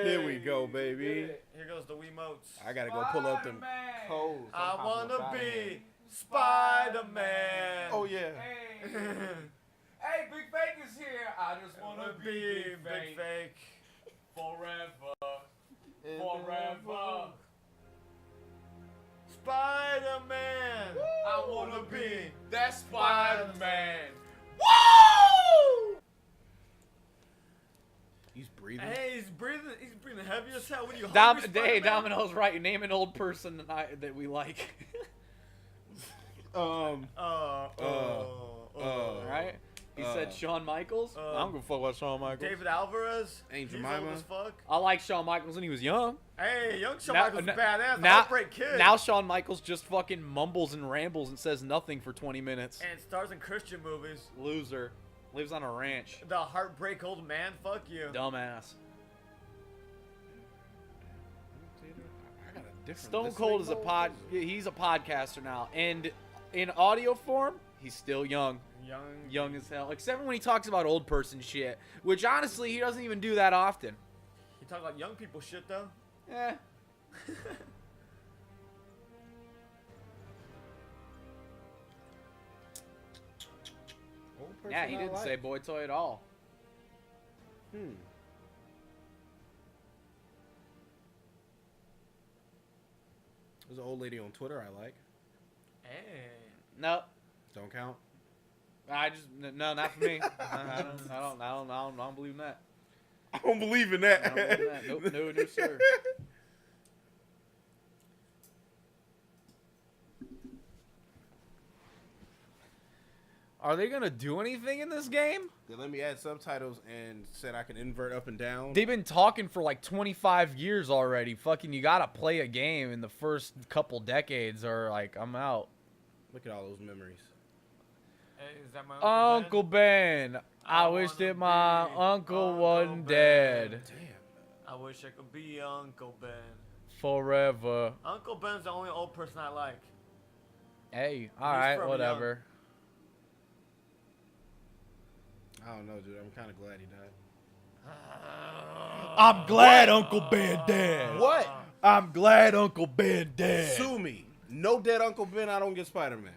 Here we go, baby. Here goes the Wiimotes. I gotta go pull up them codes. I wanna be Spider-Man. Oh yeah. Hey, hey, Big Fake is here. I just wanna be Big Fake forever. Forever. Spider-Man. I wanna be that Spider-Man. Woo! He's breathing. Hey, he's breathing heavy as hell. What are you, Hey, Domino's right. Name an old person that we like. Right? He said Shawn Michaels. I don't give a fuck about Shawn Michaels. David Alvarez. Aunt He's Jemima. old as fuck. I like Shawn Michaels when he was young. Hey, young Shawn Michaels is badass. Now, Heartbreak Kid. now Shawn Michaels just fucking mumbles and rambles and says nothing for 20 minutes. And stars in Christian movies. Loser. Lives on a ranch. The Heartbreak Old Man. Fuck you. Dumbass. I got a different Stone Cold is he's a podcaster now. And in audio form, he's still young. Young as hell. Except when he talks about old person shit. Which honestly, he doesn't even do that often. You talk about young people shit though? Eh. Yeah, he didn't say boy toy at all. There's an old lady on Twitter I like. Hey. Nope. Don't count. No, not for me. I don't believe in that. I don't believe in that. I don't believe in that. Nope, no, sir. Are they gonna do anything in this game? They let me add subtitles and said I can invert up and down. They've been talking for like 25 years already. Fucking, you gotta play a game in the first couple decades, or like I'm out. Look at all those memories. Hey, is that my Uncle Ben. I wish that my uncle wasn't dead. Damn. I wish I could be Uncle Ben. Forever. Uncle Ben's the only old person I like. Hey, alright, whatever. I don't know, dude. I'm kind of glad he died. I'm glad Uncle Ben dead. What? I'm glad Uncle Ben dead. Sue me. No dead Uncle Ben, I don't get Spider-Man.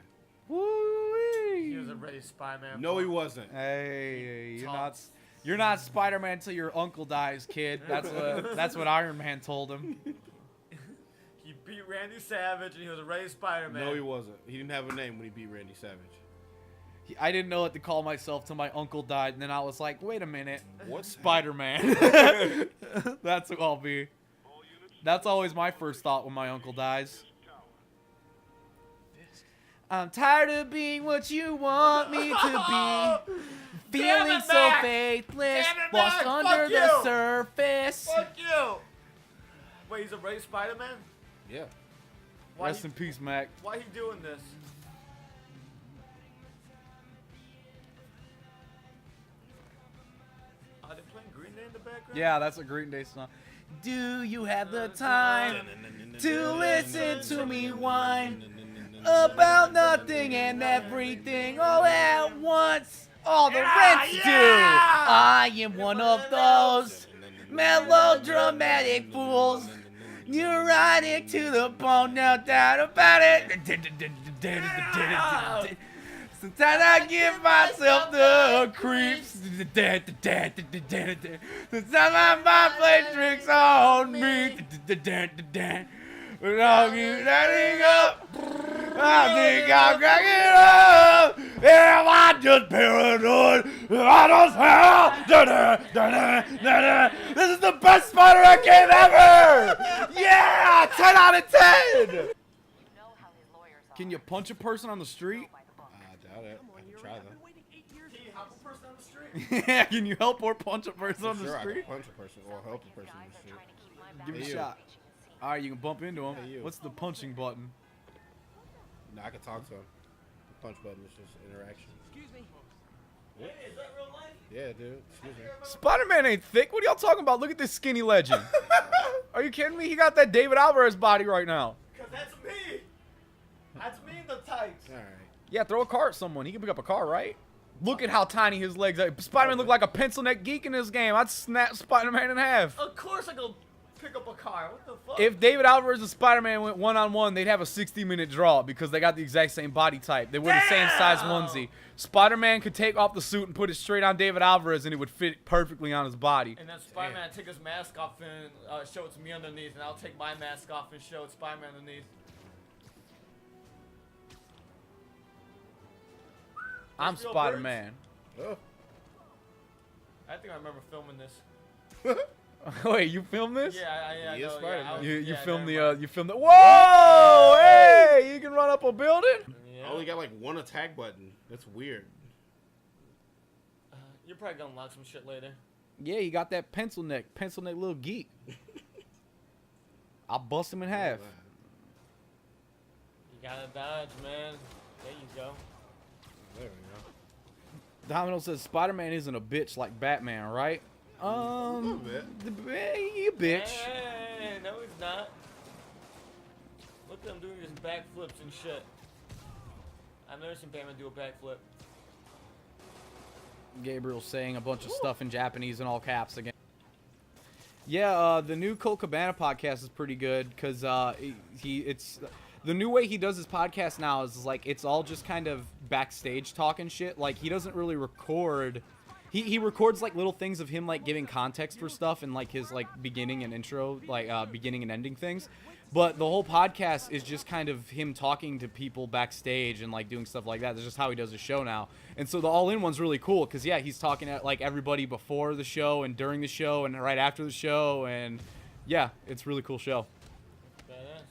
Woo-wee. He was already Spider-Man. No, he wasn't. Hey, you're not Spider-Man until your uncle dies, kid. That's what Iron Man told him. He beat Randy Savage and he was already Spider-Man. No, he wasn't. He didn't have a name when he beat Randy Savage. I didn't know what to call myself till my uncle died, and then I was like, wait a minute. What? Spider-Man. That's who I'll be. That's always my first thought when my uncle dies. I'm tired of being what you want me to be. Feeling so faithless, lost under the surface. Fuck you! Wait, he's already Spider-Man? Yeah. Rest in peace, Mac. Why he doing this? Are they playing Green Day in the background? Yeah, that's a Green Day song. Do you have the time to listen to me whine about nothing and everything all at once? All the rents do. I am one of those melodramatic fools. Neurotic to the bone, no doubt about it. Sometimes I give myself the creeps. Sometimes my mind plays tricks on me. But I'll keep letting up. I think I'll crack it up. Am I just paranoid? I don't hell. This is the best Spider-Man game ever. Yeah, 10 out of 10. Can you punch a person on the street? I doubt it. I can try that. Can you help a person on the street? Yeah, can you help or punch a person on the Sure, I street? can punch a person or help a person in the street. Give it a Hey, shot. All right, you can bump into him. Hey, you. What's the punching button? No, I can talk to him. The punch button is just interaction. Excuse me. What? Hey, is that real life? Yeah, dude. Excuse me. Spider-Man ain't thick. What are y'all talking about? Look at this skinny legend. Are you kidding me? He got that David Alvarez body right now. Because that's me. That's me in the tights. All right. Yeah, throw a car at someone. He can pick up a car, right? Look at how tiny his legs are. Spider-Man looked like a pencil neck geek in this game. I'd snap Spider-Man in half. Of course I go pick up a car. What the fuck? If David Alvarez and Spider-Man went one-on-one, they'd have a 60-minute draw because they got the exact same body type. They wear the same size onesie. Spider-Man could take off the suit and put it straight on David Alvarez, and it would fit perfectly on his body. And then Spider-Man take his mask off and show it to me underneath, and I'll take my mask off and show it Spider-Man underneath. I'm Real Spider-Man. Oh. I think I remember filming this. Wait, you filmed this? Yeah, He is no, Spider-Man. I was- You yeah, filmed never the mind. you filmed the. Whoa! Hey, you can run up a building. Yeah. I only got like one attack button. That's weird. You're probably gonna unlock some shit later. Yeah, you got that pencil neck little geek. I'll bust him in half. You gotta dodge, man. There you go. There we go. Domino says Spider-Man isn't a bitch like Batman, right? A little bit. You bitch. Hey, no, he's not. Look at him doing his backflips and shit. I've never seen Batman do a backflip. Gabriel's saying a bunch of stuff in Japanese in all caps again. Yeah, the new Colt Cabana podcast is pretty good because it's the new way he does his podcast now is like it's all just kind of backstage talk and shit. Like he doesn't really record. He records like little things of him like giving context for stuff and like his like beginning and intro, like beginning and ending things. But the whole podcast is just kind of him talking to people backstage and like doing stuff like that. That's just how he does his show now. And so the all-in one's really cool because yeah, he's talking to like everybody before the show and during the show and right after the show, and yeah, it's a really cool show. Badass.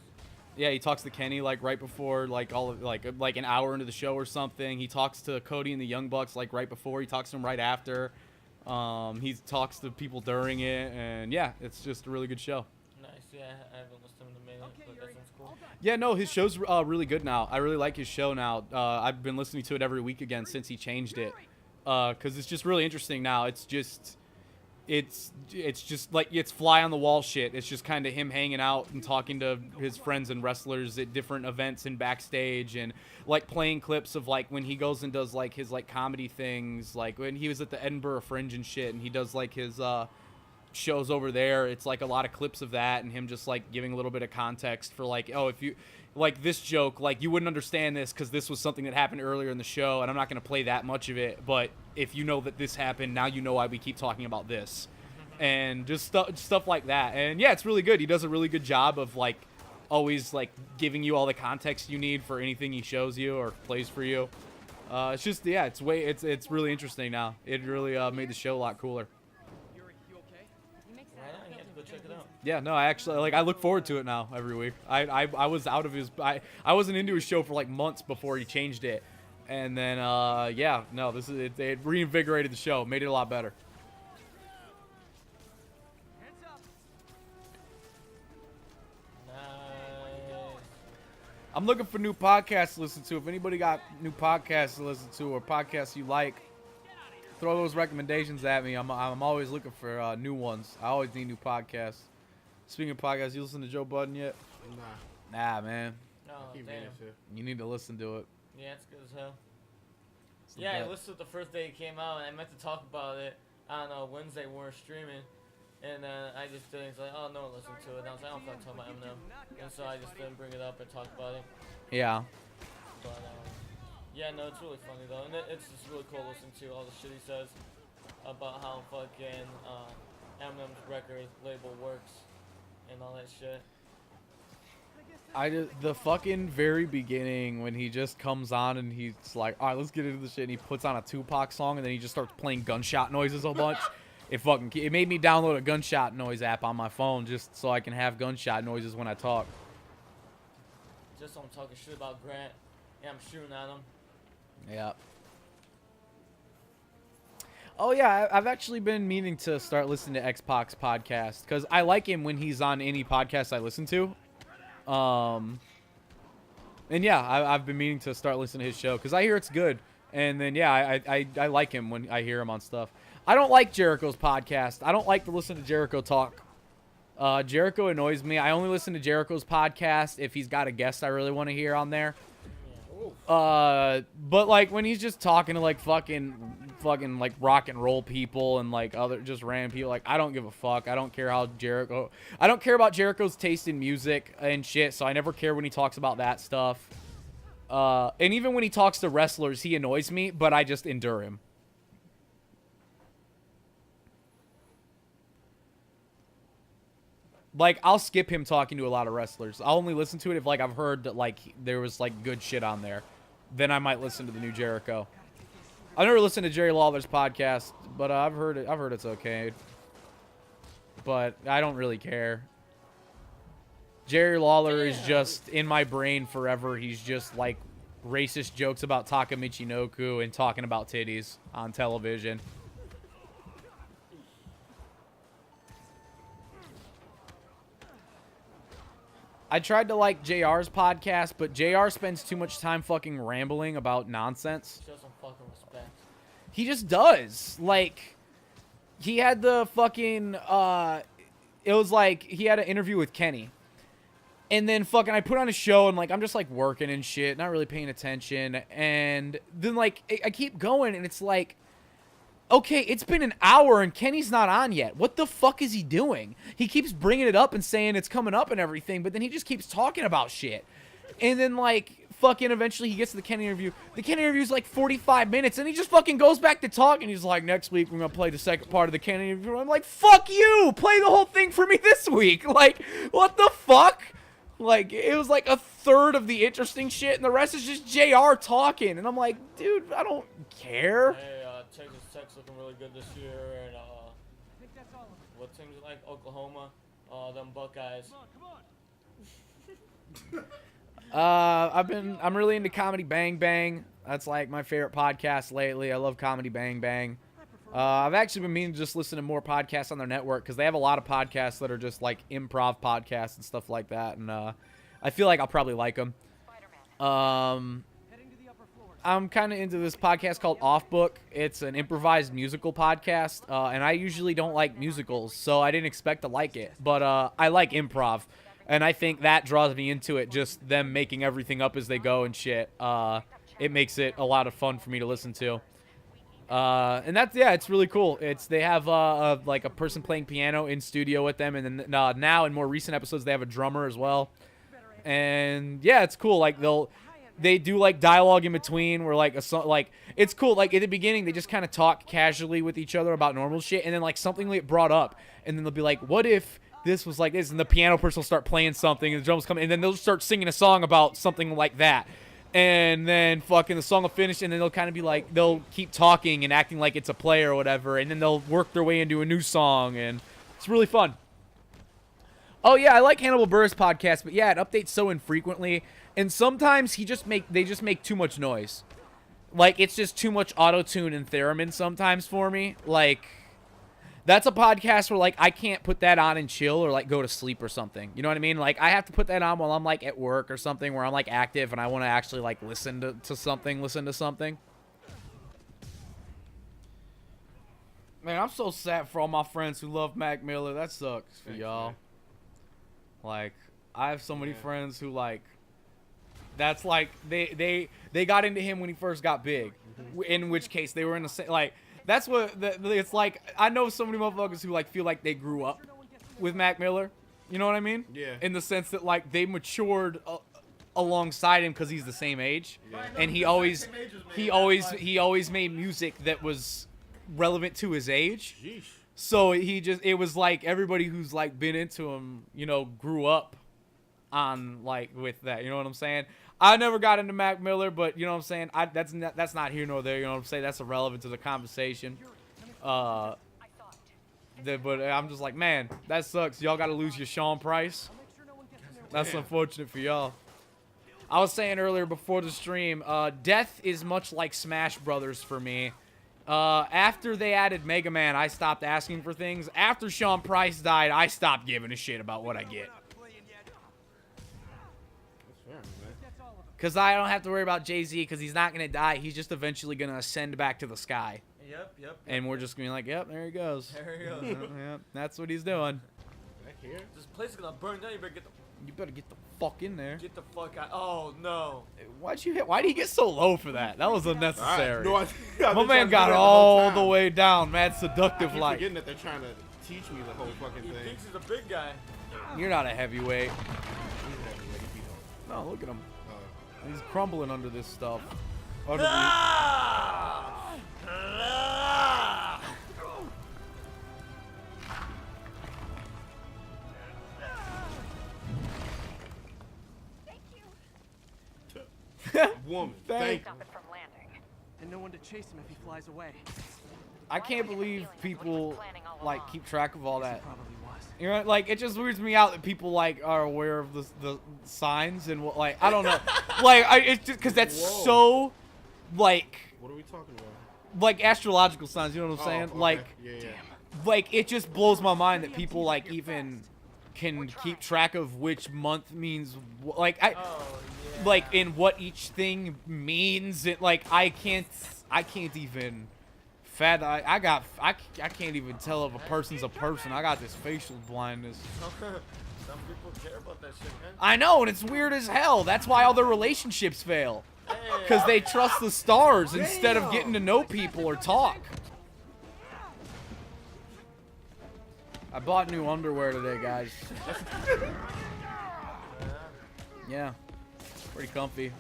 Yeah, he talks to Kenny like right before like all of like an hour into the show or something. He talks to Cody and the Young Bucks like right before. He talks to him right after. He talks to people during it, and yeah, it's just a really good show. Nice, yeah, I haven't listened to him in a minute, but that sounds cool. Yeah, no, his show's really good now. I really like his show now. I've been listening to it every week again since he changed it, because it's just really interesting now. It's just like it's fly on the wall shit. It's just kind of him hanging out and talking to his friends and wrestlers at different events and backstage, and like playing clips of like when he goes and does like his like comedy things, like when he was at the Edinburgh Fringe and shit, and he does like his shows over there. It's like a lot of clips of that and him just like giving a little bit of context for like, oh, if you like this joke, like you wouldn't understand this because this was something that happened earlier in the show, and I'm not going to play that much of it, but if you know that this happened, now you know why we keep talking about this. And just stuff like that. And yeah, it's really good. He does a really good job of like always like giving you all the context you need for anything he shows you or plays for you. It's just, yeah, it's really interesting now. It really made the show a lot cooler. Right on, you have to go check it out. Yeah, no, I actually like. I look forward to it now every week. I was out of his. I wasn't into his show for like months before he changed it, and then yeah, no, this is it. It reinvigorated the show, made it a lot better. Nice. I'm looking for new podcasts to listen to. If anybody got new podcasts to listen to or podcasts you like, throw those recommendations at me. I'm always looking for new ones. I always need new podcasts. Speaking of podcasts, you listen to Joe Budden yet? Nah. Nah, man. Oh, Keep damn. reading shit. You need to listen to it. Yeah, it's good as hell. It's the Yeah, I best. listened to it the first day it came out, and I meant to talk about it on Wednesday when we were streaming. And I just didn't. It's like, oh, no one listened to it. And I was like, I don't feel like talking about Eminem. And so I just didn't bring it up and talk about it. Yeah. But, yeah, no, it's really funny, though. And it's just really cool listening to all the shit he says about how fucking Eminem's record label works and all that shit. The fucking very beginning when he just comes on and he's like, all right, let's get into the shit. And he puts on a Tupac song and then he just starts playing gunshot noises a bunch. It made me download a gunshot noise app on my phone just so I can have gunshot noises when I talk. Just so I'm talking shit about Grant. Yeah, I'm shooting at him. Yeah. Oh yeah, I've actually been meaning to start listening to X-Pac's podcast because I like him when he's on any podcast I listen to. And yeah, I've been meaning to start listening to his show because I hear it's good. And then yeah, I like him when I hear him on stuff. I don't like Jericho's podcast. I don't like to listen to Jericho talk. Jericho annoys me. I only listen to Jericho's podcast if he's got a guest I really want to hear on there. But like when he's just talking to like fucking like rock and roll people and like other just random people, like I don't give a fuck. I don't care how I don't care about Jericho's taste in music and shit, so I never care when he talks about that stuff. And even when he talks to wrestlers, he annoys me, but I just endure him. Like, I'll skip him talking to a lot of wrestlers. I'll only listen to it if, like, I've heard that, like, there was, like, good shit on there. Then I might listen to the new Jericho. I've never listened to Jerry Lawler's podcast, but I've heard it's okay. But I don't really care. Jerry Lawler is just in my brain forever. He's just, like, racist jokes about Taka Michinoku and talking about titties on television. I tried to like JR's podcast, but JR spends too much time fucking rambling about nonsense. Show some fucking respect. He just does. Like, he had the fucking, it was like, he had an interview with Kenny. And then fucking I put on a show and, like, I'm just, like, working and shit, not really paying attention. And then, like, I keep going and it's like, okay, it's been an hour and Kenny's not on yet. What the fuck is he doing? He keeps bringing it up and saying it's coming up and everything, but then he just keeps talking about shit. And then, like, fucking eventually he gets to the Kenny interview. The Kenny interview's like 45 minutes, and he just fucking goes back to talking. He's like, next week we're going to play the second part of the Kenny interview. I'm like, fuck you! Play the whole thing for me this week! Like, what the fuck? Like, it was like a third of the interesting shit, and the rest is just JR talking. And I'm like, dude, I don't care. Hey, Texas Tech's looking really good this year, and what teams like Oklahoma, them Buckeyes. I'm really into Comedy Bang Bang. That's like my favorite podcast lately. I love Comedy Bang Bang. I've actually been meaning to just listen to more podcasts on their network because they have a lot of podcasts that are just like improv podcasts and stuff like that, and I feel like I'll probably like them. I'm kind of into this podcast called Off Book. It's an improvised musical podcast, and I usually don't like musicals, so I didn't expect to like it. But I like improv, and I think that draws me into it, just them making everything up as they go and shit. It makes it a lot of fun for me to listen to. And that's, yeah, it's really cool. They have like a person playing piano in studio with them, and then now in more recent episodes they have a drummer as well. And yeah, it's cool. Like they do like dialogue in between where like a song, like it's cool. Like at the beginning they just kind of talk casually with each other about normal shit, and then like something will get brought up, and then they'll be like, what if this was like this, and the piano person will start playing something and the drums come, and then they'll start singing a song about something like that, and then fucking the song will finish, and then they'll kind of be like, they'll keep talking and acting like it's a play or whatever, and then they'll work their way into a new song, and it's really fun. Oh yeah, I like Hannibal Buress' podcast, but yeah, it updates so infrequently, and sometimes they just make too much noise. Like, it's just too much auto-tune and theremin sometimes for me. Like, that's a podcast where, like, I can't put that on and chill or, like, go to sleep or something. You know what I mean? Like, I have to put that on while I'm, like, at work or something where I'm, like, active and I want to actually, like, listen to something. Man, I'm so sad for all my friends who love Mac Miller. That sucks for y'all. Like, I have so many friends who, like, that's, like, they got into him when he first got big. In which case, they were in the same, like, that's what, it's like, I know so many motherfuckers who, like, feel like they grew up with Mac Miller. You know what I mean? Yeah. In the sense that, like, they matured alongside him because he's the same age. Yeah. And he always made music that was relevant to his age. Sheesh. So it was like everybody who's like been into him, you know, grew up on like with that. You know what I'm saying? I never got into Mac Miller, but you know what I'm saying? That's not here nor there. You know what I'm saying? That's irrelevant to the conversation. But I'm just like, man, that sucks. Y'all got to lose your Sean Price. That's unfortunate for y'all. I was saying earlier before the stream, death is much like Smash Brothers for me. After they added Mega Man, I stopped asking for things. After Sean Price died, I stopped giving a shit about what I get. Because I don't have to worry about Jay-Z because he's not going to die. He's just eventually going to ascend back to the sky. Yep. And we're just going to be like, yep, there he goes. There he goes. Yep, that's what he's doing. Here? This place is gonna burn down. You better get the fuck in there. get the fuck out. Oh no. Why'd he get so low for that? That was unnecessary. No, My man got all the way down, mad seductive I'm like. forgetting that they're trying to teach me the whole fucking He thing. thinks he's a big guy. You're not a heavyweight. He's heavyweight, he beat him. No, look at him. Uh, He's crumbling under this stuff. Under the, Ah! Ah! woman, Thank- thank Stop it from landing. And no one to chase him if he flies away. I can't believe people like keep track of all that. Probably was. You know, like it just weirds me out that people like are aware of the signs and what, like I don't know, like it's just because that's Whoa. so like What are we talking about? like astrological signs. You know what I'm saying? okay. Like yeah. like it just blows my mind that people like even can keep track of which month means like Oh yeah. like in what each thing means. It like I can't even fathom. I can't even tell if a person's a person. I got this facial blindness. Some people care about that shit, man. I know, and it's weird as hell. That's why all their relationships fail. Because they trust the stars instead of getting to know people or talk. I bought new underwear today, guys. Yeah. Pretty comfy.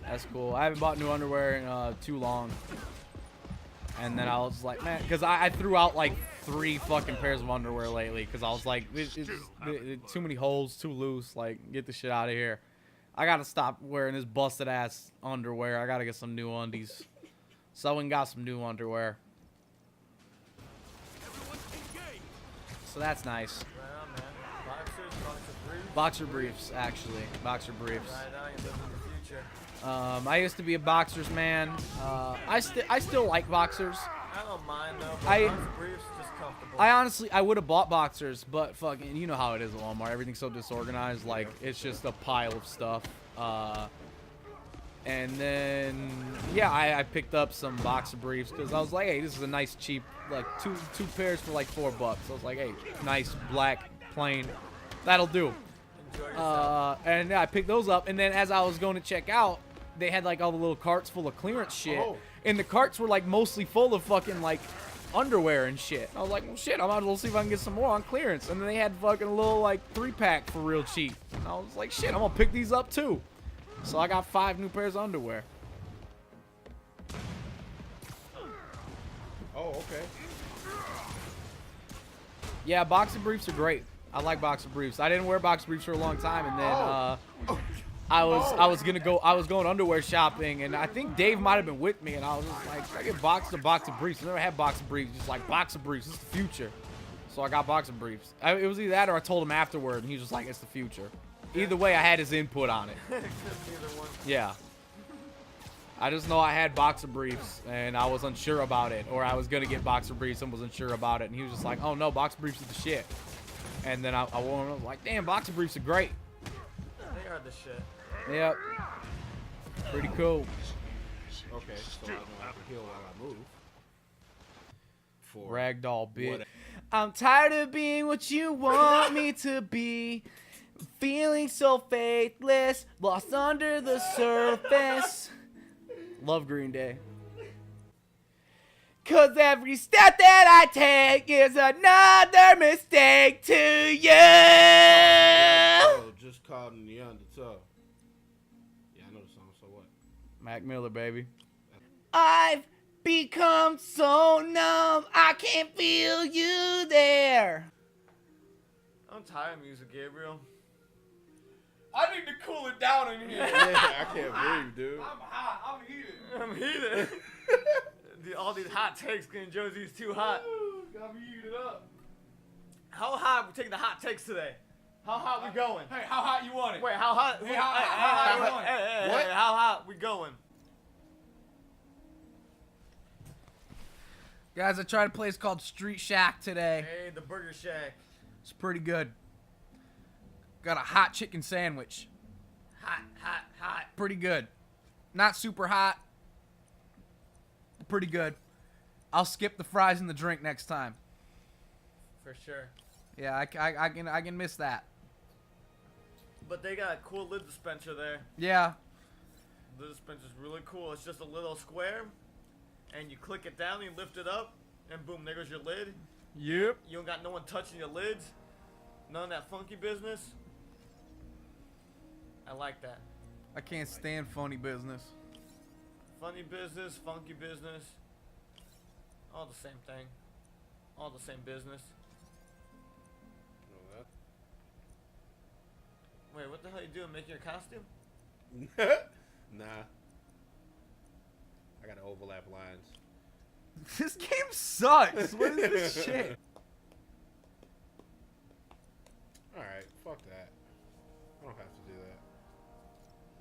That's cool. I haven't bought new underwear in too long. And then I was like, man, because I threw out like 3 fucking pairs of underwear lately. Because I was like, it's too many holes, too loose. Like, get the shit out of here. I gotta stop wearing this busted ass underwear. I gotta get some new undies. So I went and got some new underwear. So that's nice. Right on, man. Boxers, Boxer briefs, actually. Boxer briefs. right on, you live in the future. I used to be a boxers man. I still like boxers. I don't mind though, but I- boxer briefs just comfortable. I honestly, I would have bought boxers, but fucking, you know how it is at Walmart. Everything's so disorganized. Like, it's just a pile of stuff. And then, yeah, I picked up some boxer briefs because I was like, hey, this is a nice cheap, like two pairs for like $4. I was like, hey, nice black plain, that'll do. Enjoy yourself. And yeah, I picked those up, and then as I was going to check out, they had like all the little carts full of clearance shit, Oh. and the carts were like mostly full of fucking like underwear and shit. I was like, well, shit, I might as well see if I can get some more on clearance. And then they had fucking a little like 3-pack for real cheap. And I was like, shit, I'm gonna pick these up too. So I got 5 new pairs of underwear. Oh, okay. Yeah, boxer briefs are great. I like boxer briefs. I didn't wear boxer briefs for a long time, and then I was going underwear shopping, and I think Dave might have been with me, and I was just like, should I get boxer briefs? I never had boxer briefs. Just like boxer briefs, it's the future. So I got boxer briefs. It was either that or I told him afterward, and he was just like, it's the future. Either way, I had his input on it. Either one. Yeah. I just know I had boxer briefs, and I was unsure about it, or I was gonna get boxer briefs and was unsure about it, and he was just like, oh no, boxer briefs is the shit. And then I wore them, I was like, damn, boxer briefs are great. They are the shit. Yep. Pretty cool. Okay, so I know I can heal while I move. For Ragdoll bitch. what- I'm tired of being what you want me to be. Feeling so faithless, lost under the surface. Love Green Day. Cause every step that I take is another mistake to you. Oh, just called in the undertow. Yeah, I know the song, so what? Mac Miller, baby. I've become so numb, I can't feel you there. I'm tired of music, Gabriel. I need to cool it down in here. Yeah, I can't breathe, dude. I'm hot. I'm heated. I'm heated. All these hot takes, getting Josie's too hot. Got me heated up. How hot we taking the hot takes today? How hot we going? Hey, how hot you want it? Wait, how hot? Hey, how hot you want it? Hey, What? how hot we going? Guys, I tried a place called Street Shack today. Hey, the Burger Shack. It's pretty good. Got a hot chicken sandwich. Hot, hot, hot. Pretty good. Not super hot. Pretty good. I'll skip the fries and the drink next time. For sure. Yeah, I can miss that. But they got a cool lid dispenser there. Yeah. The dispenser's really cool. It's just a little square, and you click it down, and you lift it up, and boom, there goes your lid. Yep. You don't got no one touching your lids. None of that funky business. I like that. I can't stand funny business. Funny business, funky business. All the same thing. All the same business. Know Wait, what the hell you doing? Making your costume? that? Nah. I gotta overlap lines. This game sucks. What is this shit? Alright, fuck that. I don't have to do that.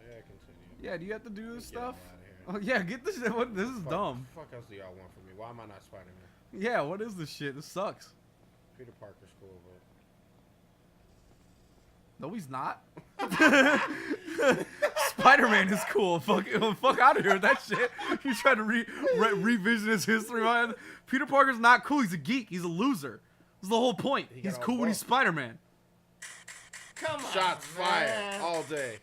Yeah, continue. Yeah, do you have to do this Get stuff? out of here. Oh yeah, get this shit. What? This is dumb. Fuck else do y'all want from me? Why am I not Spider-Man? Yeah, what is this shit? This sucks. Peter Parker's cool, but No, he's not. Spider-Man is cool. Fuck out of here with that shit. You trying to revision his history, man? Peter Parker's not cool. He's a geek. He's a loser. That's the whole point. He He's got cool all when he's buff. Spider-Man. Come on, shots man. fired all day.